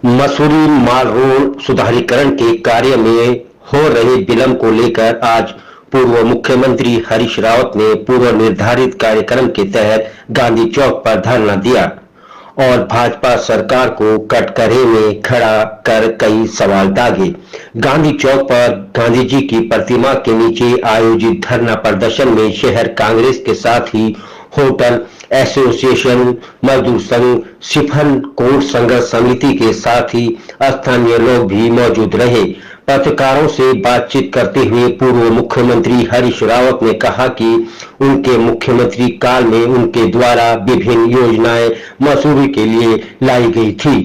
मसूरी माल road सुधारीकरण के कार्य में हो रहे विलंब को लेकर आज पूर्व मुख्यमंत्री हरीश रावत ने पूर्व निर्धारित कार्यक्रम के तहत गांधी चौक पर धरना दिया और भाजपा सरकार को कटघरे में खड़ा कर कई सवाल दागे। गांधी चौक पर गांधी जी की प्रतिमा के नीचे आयोजित धरना प्रदर्शन में शहर कांग्रेस के साथ ही होटल एसोसिएशन, मजदूर संघ, सिफन कोर्ट संघर्ष समिति के साथ ही स्थानीय लोग भी मौजूद रहे। पत्रकारों से बातचीत करते हुए पूर्व मुख्यमंत्री हरीश रावत ने कहा कि उनके मुख्यमंत्री काल में उनके द्वारा विभिन्न योजनाएं मसूरी के लिए लाई गई थी,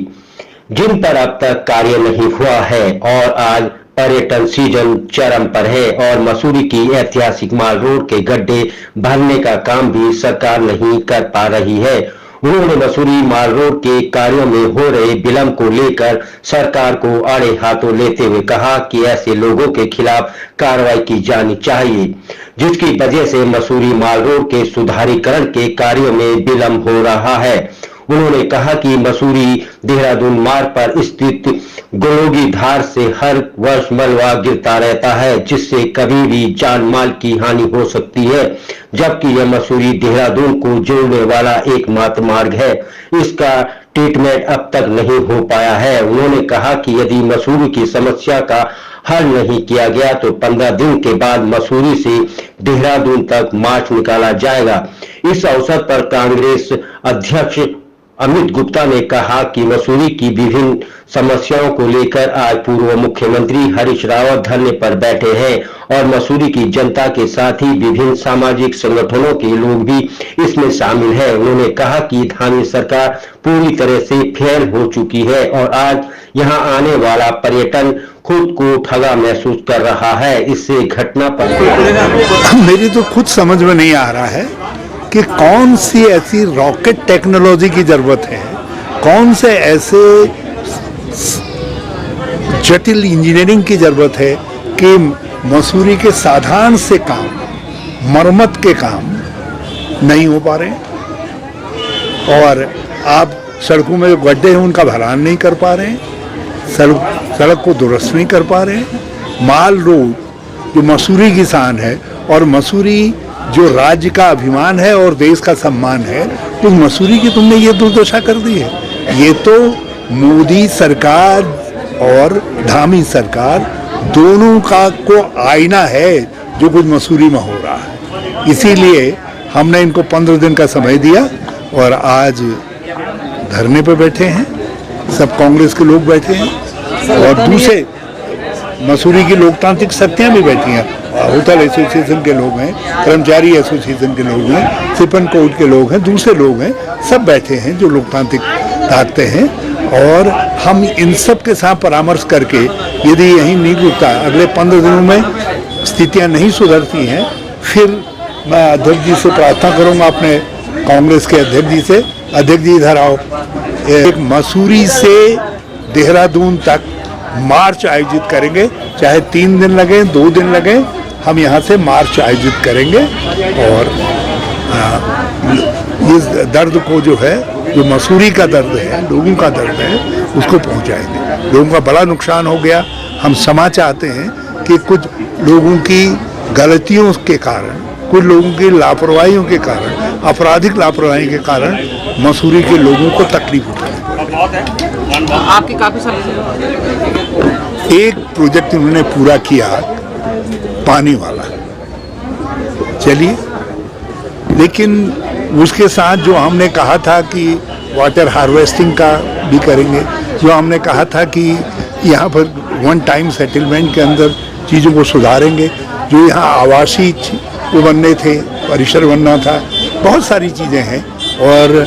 जिन पर अब तक कार्य नहीं हुआ है और आज पर्यटन सीजन चरम पर है और मसूरी की ऐतिहासिक माल रोड के गड्ढे भरने का काम भी सरकार नहीं कर पा रही है। उन्होंने मसूरी माल रोड के कार्यों में हो रहे विलंब को लेकर सरकार को आड़े हाथों लेते हुए कहा कि ऐसे लोगों के खिलाफ कार्रवाई की जानी चाहिए, जिसकी वजह से मसूरी माल रोड के सुधारीकरण के कार्यों में विलंब हो रहा है। उन्होंने कहा कि मसूरी देहरादून मार्ग पर स्थित गोलोगी धार से हर वर्ष मलबा गिरता रहता है, जिससे कभी भी जान माल की हानि हो सकती है, जबकि यह मसूरी देहरादून को जोड़ने वाला एकमात्र मार्ग है। इसका ट्रीटमेंट अब तक नहीं हो पाया है। उन्होंने कहा कि यदि मसूरी की समस्या का हल नहीं किया गया तो 15 दिन के बाद मसूरी से देहरादून तक मार्च निकाला जाएगा। इस अवसर पर कांग्रेस अध्यक्ष अमित गुप्ता ने कहा कि मसूरी की विभिन्न समस्याओं को लेकर आज पूर्व मुख्यमंत्री हरीश रावत धरने पर बैठे हैं और मसूरी की जनता के साथ ही विभिन्न सामाजिक संगठनों के लोग भी इसमें शामिल हैं। उन्होंने कहा कि स्थानीय सरकार पूरी तरह से फेल हो चुकी है और आज यहां आने वाला पर्यटन खुद को ठगा महसूस कर रहा है। इससे घटना पर मेरी तो खुद समझ में नहीं आ रहा है कि कौन सी ऐसी रॉकेट टेक्नोलॉजी की जरूरत है, कौन से ऐसे जटिल इंजीनियरिंग की जरूरत है कि मसूरी के साधारण से काम, मरम्मत के काम नहीं हो पा रहे और आप सड़कों में जो गड्ढे हैं उनका भरान नहीं कर पा रहे हैं, सड़क को दुरुस्त नहीं कर पा रहे हैं। माल रोड जो मसूरी की शान है और मसूरी जो राज्य का अभिमान है और देश का सम्मान है, उस मसूरी की तुमने ये दुर्दशा कर दी है। ये तो मोदी सरकार और धामी सरकार दोनों का को आईना है जो कुछ मसूरी में हो रहा है। इसीलिए हमने इनको 15 दिन का समय दिया और आज धरने पे बैठे हैं, सब कांग्रेस के लोग बैठे हैं और दूसरे मसूरी की लोकतांत्रिक शक्तियां भी बैठी हैं, होटल एसोसिएशन के लोग हैं, कर्मचारी एसोसिएशन के लोग हैं, सिपन कोर्ट के लोग हैं, दूसरे लोग हैं, सब बैठे हैं जो लोकतांत्रिक ताकतें हैं और हम इन सब के साथ परामर्श करके यदि यही नहीं रुकता, अगले 15 दिनों में स्थितियां नहीं सुधरती हैं, फिर मैं अध्यक्ष जी से प्रार्थना करूंगा, अपने कांग्रेस के अध्यक्ष जी से, अध्यक्ष जी इधर आओ, एक मसूरी से देहरादून तक मार्च आयोजित करेंगे, चाहे 3 दिन लगे 2 दिन लगे, हम यहाँ से मार्च आयोजित करेंगे और इस दर्द को जो है, जो मसूरी का दर्द है, लोगों का दर्द है, उसको पहुँचाएंगे। लोगों का बड़ा नुकसान हो गया। हम क्षमा चाहते हैं कि कुछ लोगों की गलतियों के कारण, कुछ लोगों की लापरवाहियों के कारण, आपराधिक लापरवाही के कारण मसूरी के लोगों को तकलीफ उठानी पड़ी। आपकी काफी सारी एक प्रोजेक्ट उन्होंने पूरा किया पानी वाला, चलिए, लेकिन उसके साथ जो हमने कहा था कि वाटर हार्वेस्टिंग का भी करेंगे, जो हमने कहा था कि यहाँ पर वन टाइम सेटलमेंट के अंदर चीज़ों को सुधारेंगे, जो यहाँ आवासीय वो बनने थे, परिसर बनना था, बहुत सारी चीज़ें हैं और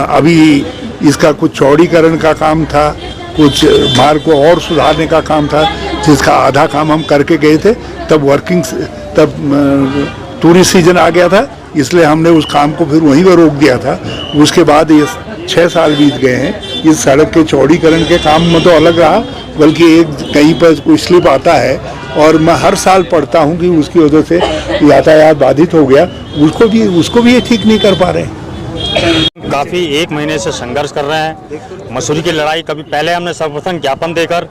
अभी इसका कुछ चौड़ीकरण का काम था, कुछ मार्ग को और सुधारने का काम था, जिसका आधा काम हम करके गए थे। तब टूरिस्ट सीजन आ गया था, इसलिए हमने उस काम को फिर वहीं पर रोक दिया था। उसके बाद ये 6 साल बीत गए हैं। इस सड़क के चौड़ीकरण के काम में तो अलग रहा, बल्कि एक कहीं पर कोई स्लिप आता है और मैं हर साल पढ़ता हूँ कि उसकी वजह से यातायात बाधित हो गया, उसको भी ये ठीक नहीं कर पा रहे हैं। काफ़ी 1 महीने से संघर्ष कर रहे हैं। मसूरी की लड़ाई कभी पहले हमने सर्वप्रथम ज्ञापन देकर,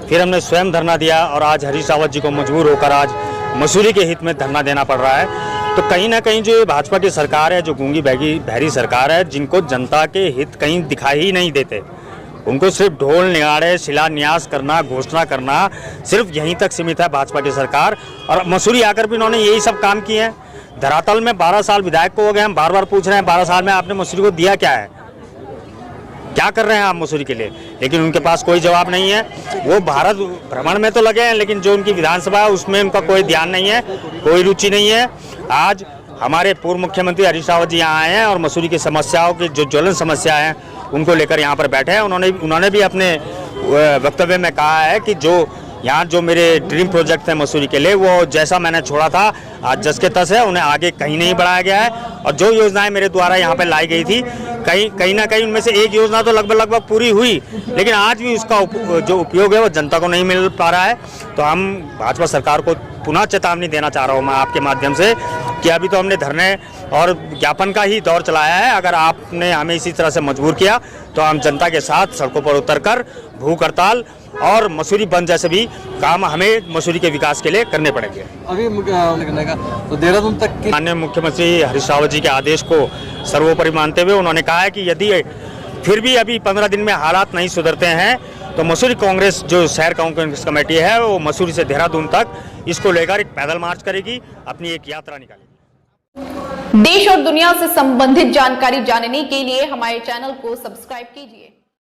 फिर हमने स्वयं धरना दिया और आज हरीश रावत जी को मजबूर होकर आज मसूरी के हित में धरना देना पड़ रहा है। तो कहीं ना कहीं जो भाजपा की सरकार है, जो गूंगी बहरी सरकार है, जिनको जनता के हित कहीं दिखाई ही नहीं देते, उनको सिर्फ ढोल निगाड़े, शिलान्यास करना, घोषणा करना, सिर्फ यहीं तक सीमित है भाजपा की सरकार। और मसूरी आकर भी उन्होंने यही सब काम किए हैं। धरातल में 12 साल विधायक को हो गए, हम बार बार पूछ रहे हैं 12 साल में आपने मसूरी को दिया क्या है, क्या कर रहे हैं आप मसूरी के लिए, लेकिन उनके पास कोई जवाब नहीं है। वो भारत भ्रमण में तो लगे हैं, लेकिन जो उनकी विधानसभा है उसमें उनका कोई ध्यान नहीं है, कोई रुचि नहीं है। आज हमारे पूर्व मुख्यमंत्री हरीश रावत जी यहाँ आए हैं और मसूरी की समस्याओं की जो ज्वलन समस्या है उनको लेकर यहाँ पर बैठे हैं। उन्होंने भी अपने वक्तव्य में कहा है कि जो यहाँ जो मेरे ड्रीम प्रोजेक्ट थे मसूरी के लिए, वो जैसा मैंने छोड़ा था आज जस के तस है, उन्हें आगे कहीं नहीं बढ़ाया गया है। और जो योजनाएं मेरे द्वारा यहाँ पे लाई गई थी, कहीं ना कहीं उनमें से एक योजना तो लगभग पूरी हुई, लेकिन आज भी उसका जो उपयोग है वो जनता को नहीं मिल पा रहा है। तो हम भाजपा सरकार को पुनः चेतावनी देना चाह रहा हूँ मैं आपके माध्यम से कि अभी तो हमने धरने और ज्ञापन का ही दौर चलाया है। अगर आपने हमें इसी तरह से मजबूर किया तो हम जनता के साथ सड़कों पर उतरकर भूख हड़ताल और मसूरी बंद जैसे भी काम हमें मसूरी के विकास के लिए करने पड़ेंगे। अभी करने का तो देहरादून तक की माननीय मुख्यमंत्री हरीश रावत जी के आदेश को सर्वोपरि मानते हुए उन्होंने कहा है कि यदि फिर भी अभी 15 दिन में हालात नहीं सुधरते हैं तो मसूरी कांग्रेस जो शहर कांग्रेस कमेटी है वो मसूरी से देहरादून तक इसको लेकर एक पैदल मार्च करेगी, अपनी एक यात्रा निकालेगी। देश और दुनिया से संबंधित जानकारी जानने के लिए हमारे चैनल को सब्सक्राइब कीजिए।